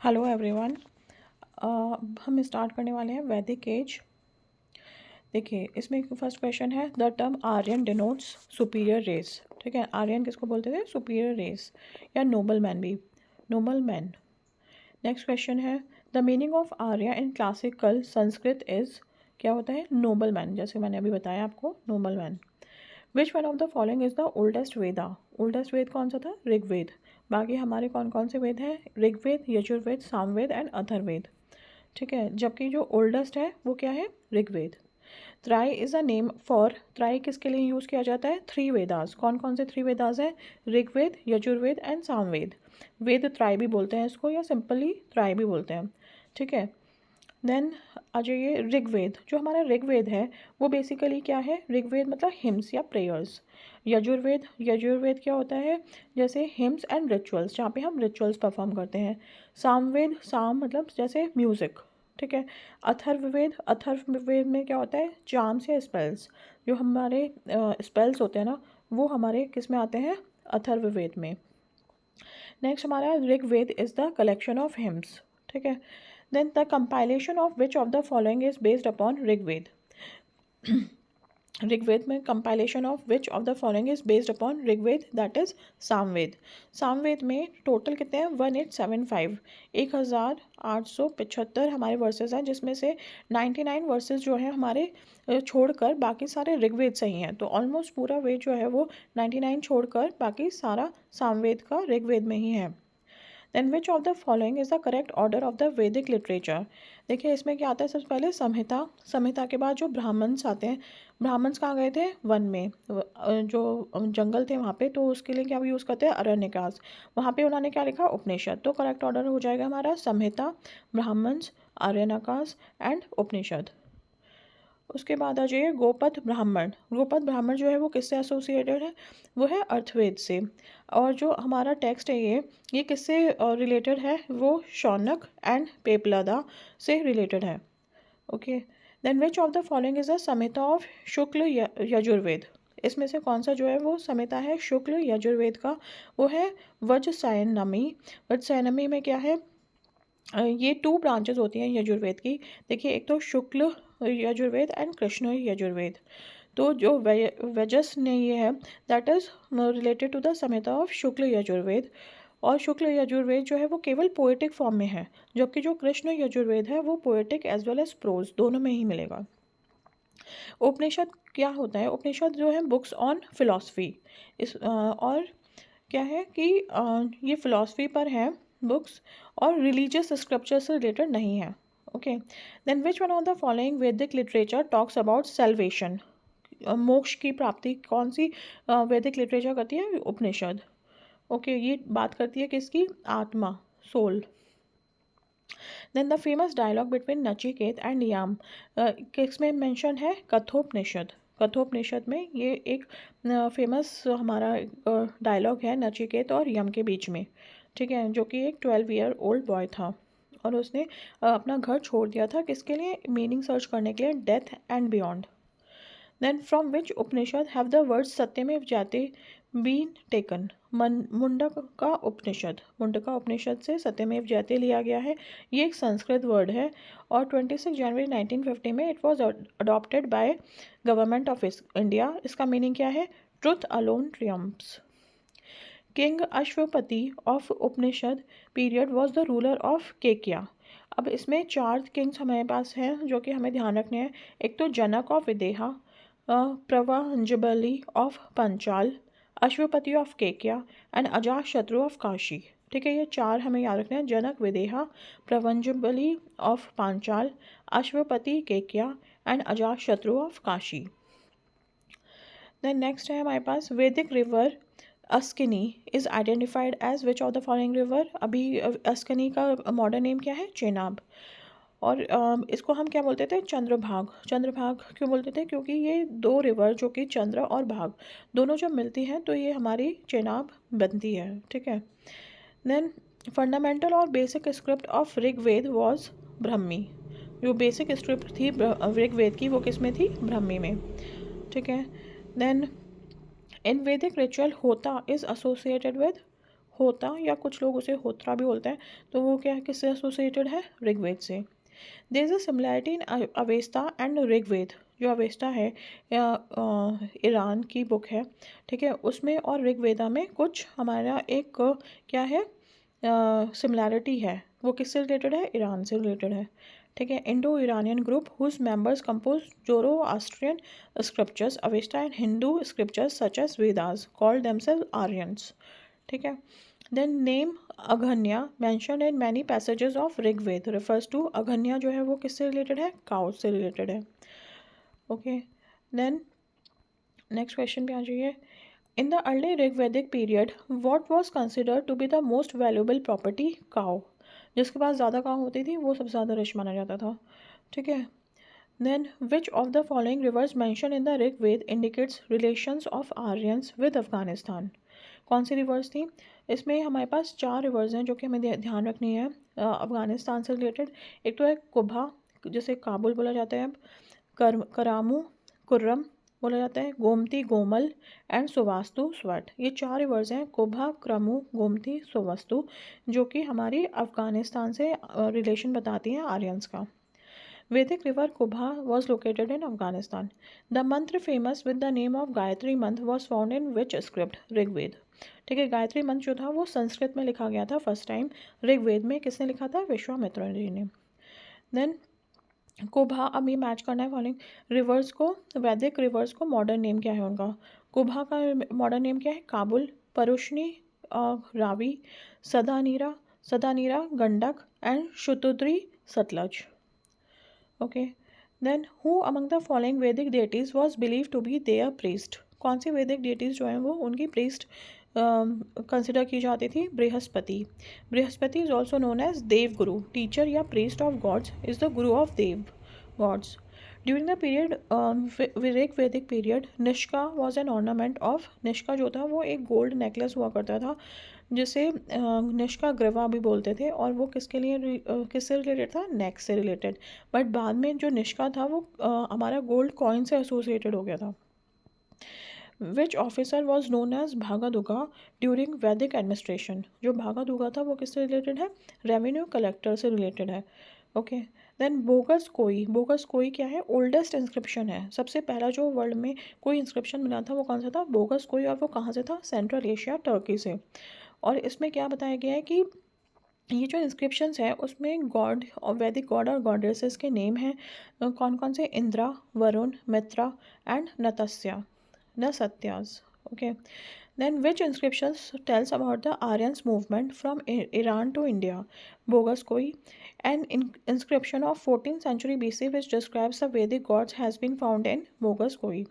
Hello everyone. हम start करने वाले हैं वैदिक एज। देखिए, इसमें फर्स्ट क्वेश्चन है, the term Aryan denotes superior race. ठीक है, आर्यन किसको बोलते थे? सुपीरियर रेस या नोबल मैन भी, नोबल मैन। नेक्स्ट क्वेश्चन है, the meaning of Arya in classical Sanskrit is, क्या होता है? नोबल मैन, जैसे मैंने अभी बताया आपको, noble man. Which one of the following is the oldest Veda? Oldest Veda कौन सा था? ऋग्वेद। बाकी हमारे कौन कौन से वेद हैं? ऋग्वेद, यजुर्वेद, सामवेद एंड अथर्ववेद। ठीक है, जबकि जो ओल्डेस्ट है वो क्या है? ऋग्वेद। त्राई इज अ नेम फॉर, त्राई किसके लिए यूज़ किया जाता है? थ्री वेदास। कौन कौन से थ्री वेदास हैं? ऋग्वेद, यजुर्वेद एंड सामवेद। वेद त्राई भी बोलते हैं इसको, या सिंपली त्राई भी बोलते हैं। ठीक है, देन आ जाइए ऋग्वेद। जो हमारा ऋग्वेद है वो बेसिकली क्या है? ऋग्वेद मतलब हिम्स या प्रेयर्स। यजुर्वेद, यजुर्वेद क्या होता है? जैसे हिम्स एंड रिचुअल्स, जहाँ पे हम रिचुअल्स परफॉर्म करते हैं। सामवेद, साम मतलब जैसे म्यूज़िक। ठीक है। अथर्ववेद, अथर्ववेद में क्या होता है? चार्म्स या स्पेल्स। जो हमारे स्पेल्स होते हैं ना, वो हमारे किस में आते हैं? अथर्ववेद में। नेक्स्ट हमारा Rigveda is the collection of hymns. ठीक है। Then the compilation of which of the following is based upon Rigveda? Rigveda में compilation of which of the following is based upon Rigveda? That is Samaveda. Samaveda में टोटल कितने हैं? 1875, 1875 हमारे वर्सेस हैं, जिसमें से 99 वर्सेस जो हैं हमारे छोड़कर बाकी सारे ऋग्वेद से ही हैं। तो ऑलमोस्ट पूरा वेद जो है वो 99 छोड़कर बाकी सारा सामवेद का ऋग्वेद में ही है। Then which of the following is the correct order of the Vedic literature? देखिए, इसमें क्या आता है? सबसे पहले संहिता, संहिता के बाद जो ब्राह्मण्स आते हैं। ब्राह्मण्स कहाँ गए थे? वन में, जो जंगल थे वहाँ पे, तो उसके लिए क्या यूज़ करते हैं? अरण्यकाश। वहाँ पे उन्होंने क्या लिखा? उपनिषद। तो करेक्ट ऑर्डर हो जाएगा हमारा संहिता, ब्राह्मण्स, अरण्यकाश एंड उपनिषद। उसके बाद आ जाइए गोपद ब्राह्मण। गोपद ब्राह्मण जो है वो किससे एसोसिएटेड है? वो है अर्थवेद से। और जो हमारा टेक्स्ट है ये किससे रिलेटेड है? वो शौनक एंड पेपलादा से रिलेटेड है। Okay. Then which of the following is the Samhita of Shukla Yajurveda? इसमें से कौन सा जो है वो संहिता है शुक्ल यजुर्वेद का? वो है वज्रसायनमी। वज्रसायनमी में क्या है? ये टू ब्रांचेस होती हैं यजुर्वेद की। देखिए, एक तो शुक्ल यजुर्वेद एंड कृष्ण यजुर्वेद। तो जो वेजस ने ये है, that is related to the Samhita of Shukla Yajurveda. और शुक्ल यजुर्वेद जो है वो केवल पोएटिक फॉर्म में है, जबकि जो कृष्ण यजुर्वेद है वो poetic as well as prose दोनों में ही मिलेगा। उपनिषद क्या होता है? उपनिषद जो है बुक्स ऑन फिलॉसफी। और क्या है कि ये फिलॉसफी पर है बुक्स, और रिलीजियस स्क्रिप्चर से रिलेटेड नहीं है। Okay. Then which one of the following Vedic literature talks about salvation? मोक्ष की प्राप्ति कौन सी वैदिक लिटरेचर करती है? उपनिषद। ओके, ये बात करती है किसकी? आत्मा, soul. Then the famous dialogue between Nachiketa and Yama किस में मेंशन है? कठोपनिषद। कठोपनिषद में ये एक फेमस हमारा डायलॉग है नचिकेत और यम के बीच में। ठीक है, जो कि एक 12 ईयर ओल्ड बॉय था, और उसने अपना घर छोड़ दिया था किसके लिए? मीनिंग सर्च करने के लिए, death and beyond. Then from which Upanishad have the words Satyameva Jayate been taken? Mundaka का उपनिषद। मुंडका उपनिषद से सत्यमेव जयते लिया गया है। ये एक संस्कृत वर्ड है, और 26 जनवरी 1950 में it was adopted by government of India. इसका मीनिंग क्या है? Truth alone triumphs. King Ashwapati of Upanishad period was the ruler of Kekaya. अब इसमें चार किंग्स हमारे पास हैं जो कि हमें ध्यान रखने हैं। एक तो जनक ऑफ विदेहा, प्रवंजबली of Panchala, Ashwapati of Kekaya and Ajatashatru of Kashi. ठीक है, ये चार हमें याद रखना है। जनक विदेहा, प्रवंजबली of Panchal, Ashwapati केकिया and Ajatashatru of Kashi. Then next है हमारे पास Vedic river Askini is identified as which of the following river? अभी अस्किनी का मॉडर्न नेम क्या है? चेनाब। और इसको हम क्या बोलते थे? चंद्रभाग। चंद्रभाग क्यों बोलते थे? क्योंकि ये दो रिवर जो कि चंद्र और भाग दोनों जब मिलती हैं तो ये हमारी चेनाब बनती है। ठीक है। देन फंडामेंटल और basic script of Rigveda was Brahmi. जो बेसिक स्क्रिप्ट थी ऋग्वेद की वो किस में थी? ब्रह्मी में। ठीक है। देन इन वैदिक रिचुअल होता इज एसोसिएटेड विद, होता, या कुछ लोग उसे होत्रा भी बोलते हैं, तो वो क्या है, किससे एसोसिएटेड है, ऋग्वेद से। There is a similarity in Avesta and Rigveda. जो अवेस्ता है या ईरान की बुक है, ठीक है, उसमें और ऋग्वेदा में कुछ हमारा एक क्या है, सिमिलैरिटी है। वो किससे रिलेटेड है, ईरान से रिलेटेड है, ठीक है। Indo Iranian group whose members compose Zoroastrian scriptures, Avesta and Hindu scriptures such as Vedas called themselves Aryans, ठीक है। Then name Aghnya mentioned in many passages of Rigveda refers to, Aghnya जो है वो किससे रिलेटेड है, काउ से रिलेटेड है, ओके। देन नेक्स्ट क्वेश्चन पे आ जाइए। In the early Rigvedic period what was considered to be the most valuable property, cow. जिसके पास ज़्यादा काउ होती थी वो सबसे ज़्यादा रिच माना जाता था, ठीक है। Then which of the following rivers mention in the Rigveda indicates relations of Aryans with Afghanistan. कौन सी रिवर्स थी, इसमें हमारे पास 4 रिवर्स हैं जो कि हमें ध्यान रखनी है अफगानिस्तान से रिलेटेड। एक तो है कुभा, जिसे काबुल बोला जाता है, करामू, कुर्रम बोला जाता है, गोमती, गोमल एंड सुवास्तु, स्वट। ये 4 रिवर्स हैं, कुभा, क्रमु, गोमती, सुवास्तु, जो कि हमारी अफगानिस्तान से रिलेशन बताती हैं आर्यंस का। Vedic river Kubha was located in Afghanistan. The mantra famous with the name of Gayatri मंत्र was found in which script? Rigveda, ठीक है। गायत्री मंत्र जो था वो संस्कृत में लिखा गया था फर्स्ट टाइम, ऋग्वेद में किसने लिखा था, विश्वामित्र जी ने। देन कुभा, अब ये मैच करना है फॉलोइंग रिवर्स को, वैदिक रिवर्स को मॉडर्न नेम क्या है उनका। कुभा का मॉडर्न नेम क्या है, Kabul, Parushni, Ravi, Sadanira Gandak and Shutudri, Sutlej, okay. Then who among the following Vedic deities was believe to be their priest. कौन सी वैदिक डेटीज जो हैं वो उनकी प्रीस्ट कंसिडर की जाती थी, Brihaspati. Brihaspati is also known as Devaguru, teacher या priest of gods, is the guru of Deva gods. During the period Vedic period Nishka was an ornament of, Nishka जो था वो एक गोल्ड नेकलेस हुआ करता था जिसे निष्का ग्रवा भी बोलते थे, और वो किसके लिए किससे रिलेटेड था, नेक से रिलेटेड। बट बाद में जो निष्का था वो हमारा गोल्ड कॉइन से एसोसिएटेड हो गया था। Which officer was known as Bhagadugha during Vedic administration. जो भागादुगा था वो किससे रिलेटेड है, रेवेन्यू कलेक्टर से रिलेटेड है, ओके। देन बोगस कोई क्या है, ओल्डेस्ट इंस्क्रिप्शन है। सबसे पहला जो वर्ल्ड में कोई इंस्क्रिप्शन मिला था वो कौन सा था, बोगस कोई, और वो कहाँ से था, सेंट्रल एशिया, टर्की से। और इसमें क्या बताया गया है कि ये जो इंस्क्रिप्शंस है उसमें गॉड और वैदिक गॉड और गॉडेसेस के नेम हैं, कौन कौन से, Indra, Varuna, Mitra and Nasatyas, okay. Then which inscriptions tells about the Aryans movement from Iran to India, Boghaz कोई। एन inscription of 14th century BC which describes the Vedic gods has been found in bogus कोई।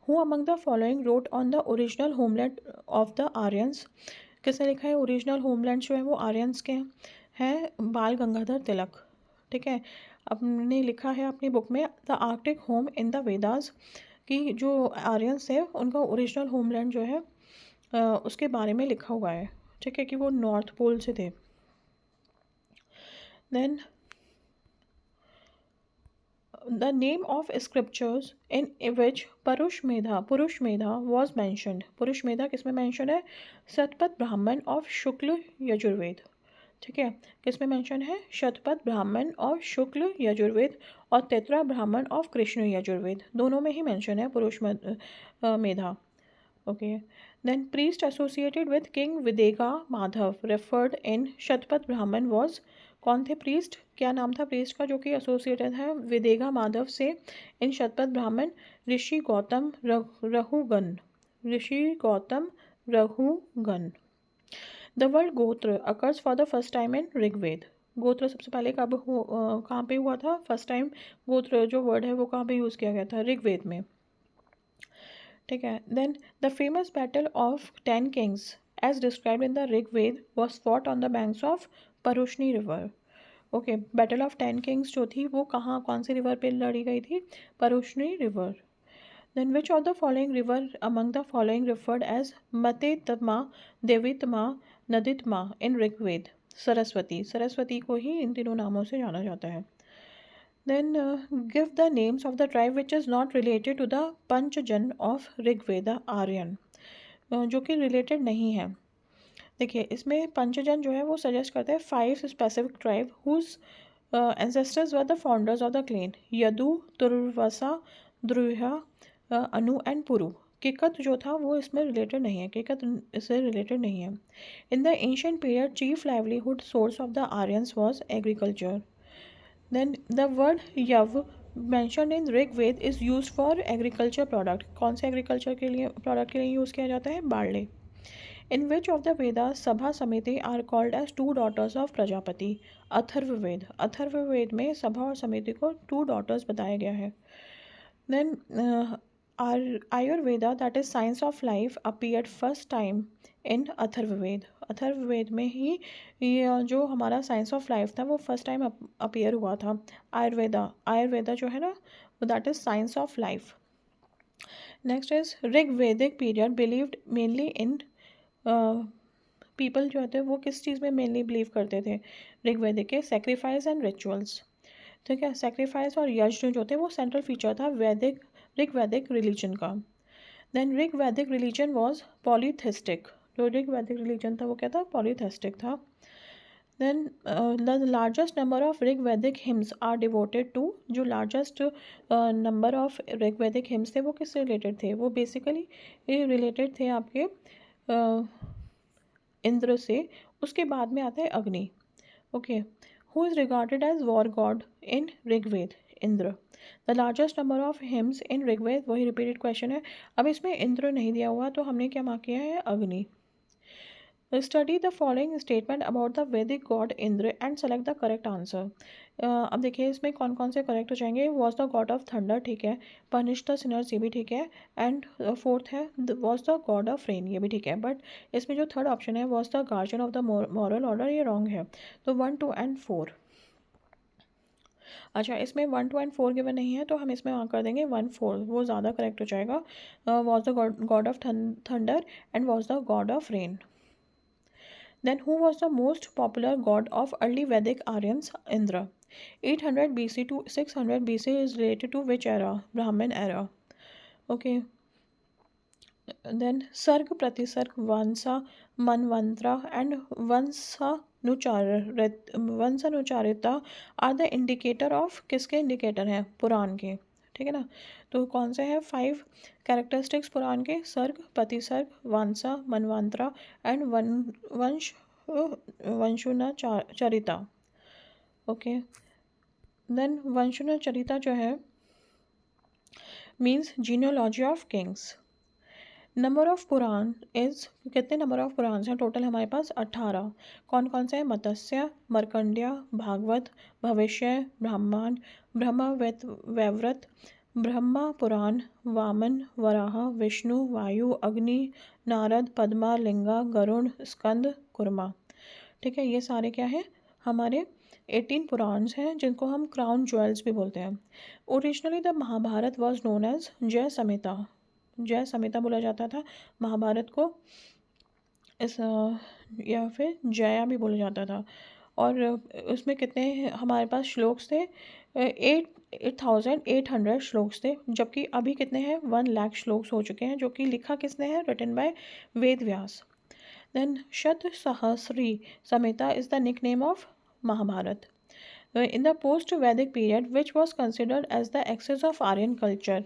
Who among the following wrote on the original homeland of the Aryans। किसने लिखा है, original homeland जो है वो Aryans के हैं, बाल गंगाधर तिलक, ठीक है। अपने लिखा है अपनी बुक में the Arctic home in the Vedas, कि जो आर्यंस है उनका ओरिजिनल होमलैंड जो है उसके बारे में लिखा हुआ है, ठीक है, कि वो नॉर्थ पोल से थे। Then the name of scriptures in which Purushamedha was mentioned। Purushamedha किसमें मेंशन है, शतपथ ब्राह्मण ऑफ शुक्ल यजुर्वेद, ठीक है। किसमें मेंशन है, शतपथ ब्राह्मण ऑफ शुक्ल यजुर्वेद और तेत्रा ब्राह्मण ऑफ कृष्ण यजुर्वेद, दोनों में ही मेंशन है Purushamedha, okay. Then priest associated with king Videgha Madhava referred in Shatapatha Brahmana was, कौन थे प्रीस्ट, क्या नाम था प्रीस्ट का जो कि एसोसिएटेड है विदेगा माधव से इन शतपथ ब्राह्मण, ऋषि गौतम रघुगण, ऋषि Gautama Raghugana. The word gotra occurs for the first time in Rigveda. गोत्र सबसे पहले कहाँ पे हुआ था, फर्स्ट टाइम गोत्र जो वर्ड है वो कहाँ पे यूज़ किया गया था, ऋग्वेद में, ठीक है। Then the famous battle of 10 kings as described in the Rigveda was fought on the banks of Parushni river, okay. Battle of 10 kings जो थी वो कहाँ, कौन सी रिवर पे लड़ी गई थी, Parushni river. Then which of the following river among the following referred as Ambitama, Devitama, Naditama in Rigveda, Saraswati, Saraswati को ही इन तीनों नामों से जाना जाता है। Then give the names of the tribe which is not related to the Panchajana of Rigveda Aryan, जो कि रिलेटेड नहीं है। देखिए इसमें पंचजन जो है वो सजेस्ट करते हैं 5 specific tribe whose ancestors were the founders of the clan Yadu, Turvasa, Druhyu, Anu and Puru. Kikata जो था वो इसमें रिलेटेड नहीं है, किकत इससे रिलेटेड नहीं है। In the ancient period chief livelihood source of the Aryans was agriculture. Then the word Yava mentioned in Rigveda is use for agriculture product. कौन से एग्रीकल्चर के लिए प्रोडक्ट के लिए यूज़ किया जाता है? Barley. In which of the Vedas Sabha Samiti are called as two daughters of Prajapati? Atharvaveda. Atharvaveda में सभा और समिति को टू डॉटर्स बताया गया है। Then Ayurveda, that is science of life, appeared first time in Atharvaveda. Atharvaveda में ही ये जो हमारा साइंस ऑफ लाइफ था वो फर्स्ट टाइम अपीयर हुआ था। आयुर्वेदा, आयुर्वेदा जो है ना that is science of life. Next is Rigvedic period believed mainly in people जो होते हैं वो किस चीज़ में मेनली बिलीव करते थे? ऋग्वेदिक के सेक्रीफाइस एंड रिचुअल्स। ठीक है, सेक्रीफाइस और यज्ञ जो थे वो सेंट्रल फीचर था ऋग्वेदिक रिलीजन का। Then Rigvedic religion was polytheistic. जो ऋग्वेदिक रिलीजन था वो क्या था? पॉलीथिस्टिक था। Then the largest number of Rigvedic hymns are devoted to. जो largest number of Rigvedic hymns थे वो किससे रिलेटेड थे? वो बेसिकली रिलेटेड थे आपके इंद्र से। उसके बाद में आता है Agni. Okay, who is regarded as war god in Rigveda? Indra. The largest number of hymns in Rigveda, वही रिपीटेड क्वेश्चन है। अब इसमें इंद्र नहीं दिया हुआ तो हमने क्या मार्क किया है? Agni. Study the following statement about the Vedic god Indra and select the correct answer. अब देखिए इसमें कौन कौन से करेक्ट हो जाएंगे। Was the god of thunder, ठीक है। पनिश द सिनर्स, ये भी ठीक है। एंड फोर्थ है was the god of rain, ये भी ठीक है। बट इसमें जो थर्ड ऑप्शन है was the guardian of the moral order, ये रॉन्ग है। तो 1, 2 एंड 4। अच्छा, इसमें 1, 2 एंड 4 गिवन नहीं है तो हम इसमें वहाँ कर देंगे 1, 4, वो ज़्यादा करेक्ट हो जाएगा। Was the god of thunder and was the god of rain. Then who was the most popular god of early Vedic Aryans? Indra. 800 BC to 600 BC is related to which era? Brahmin era. Okay. Then Sarg, Pratisarg, Vansa, Manvantra and Vansanucharita are the indicator of किसके indicator हैं? पुराण के। ठीक है ना, तो कौन से हैं 5 कैरेक्टरिस्टिक्स पुराण के? Sarga, Pratisarga, Vamsa, Manvantara and Vamshanucharita. Okay, then Vamshanucharita जो है means genealogy of kings. Number of Purana is, कितने नंबर ऑफ पुराण हैं टोटल? हमारे पास 18। कौन कौन से हैं? मत्स्य, मरकंड्या, भागवत, भविष्य, ब्राह्मण, वैव्रत, ब्रह्मा पुराण, वामन, वराह, विष्णु, वायु, अग्नि, नारद, पद्मा, लिंगा, गरुण, स्कंद, कुर्मा। ठीक है, ये सारे क्या हैं? हमारे 18 पुराण्स हैं जिनको हम क्राउन ज्वेल्स भी बोलते हैं। Originally the Mahabharata was known as Jaya Samhita. जय समिता बोला जाता था महाभारत को, इस या फिर जया भी बोला जाता था। और उसमें कितने हमारे पास श्लोक्स थे? 8,800 श्लोक्स थे, जबकि अभी कितने हैं? 1 लाख श्लोक्स हो चुके हैं, जो कि लिखा किसने है? Written by Veda Vyasa. Then Shatasahasri Samhita is the nickname of Mahabharata. In the post-Vedic period, which was considered as the excess of Aryan culture,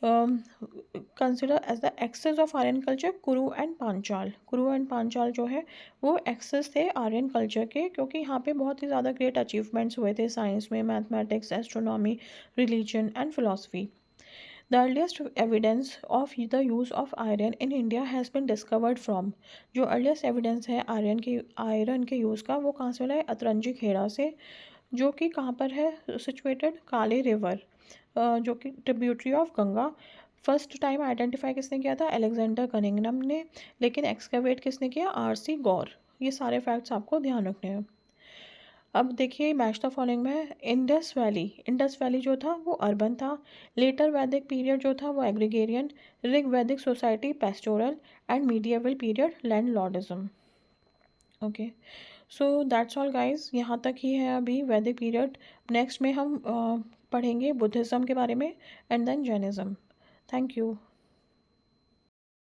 consider as the excess of Aryan culture Kuru and Panchala. Kuru and Panchal जो है वो एक्सेस थे Aryan culture के, क्योंकि यहाँ पे बहुत ही ज़्यादा ग्रेट अचीवमेंट्स हुए थे साइंस में, mathematics, astronomy, religion and philosophy. The earliest evidence of the use of iron in India has been discovered from. जो अर्लीस्ट एविडेंस है आयरन के यूज़ का वो कहाँ से मिला है? अतरंजी खेड़ा से, जो कि कहाँ पर है सिचुएटेड? काली रिवर, जो कि tributary of Ganga. First time identify किसने किया था? अलेक्जेंडर कनिंगम ने। लेकिन एक्सकवेट किसने किया? आरसी गौर। ये सारे फैक्ट्स आपको ध्यान रखने हैं। अब देखिए मैच द फॉलोइंग में इंडस वैली जो था वो अर्बन था। लेटर वैदिक पीरियड जो था वो एग्रीगेरियन। ऋग वैदिक society pastoral and medieval period landlordism. Okay, so that's all guys, यहाँ तक ही है अभी वैदिक पीरियड। नेक्स्ट में हम पढ़ेंगे बुद्धिज़्म के बारे में and then Jainism. Thank you.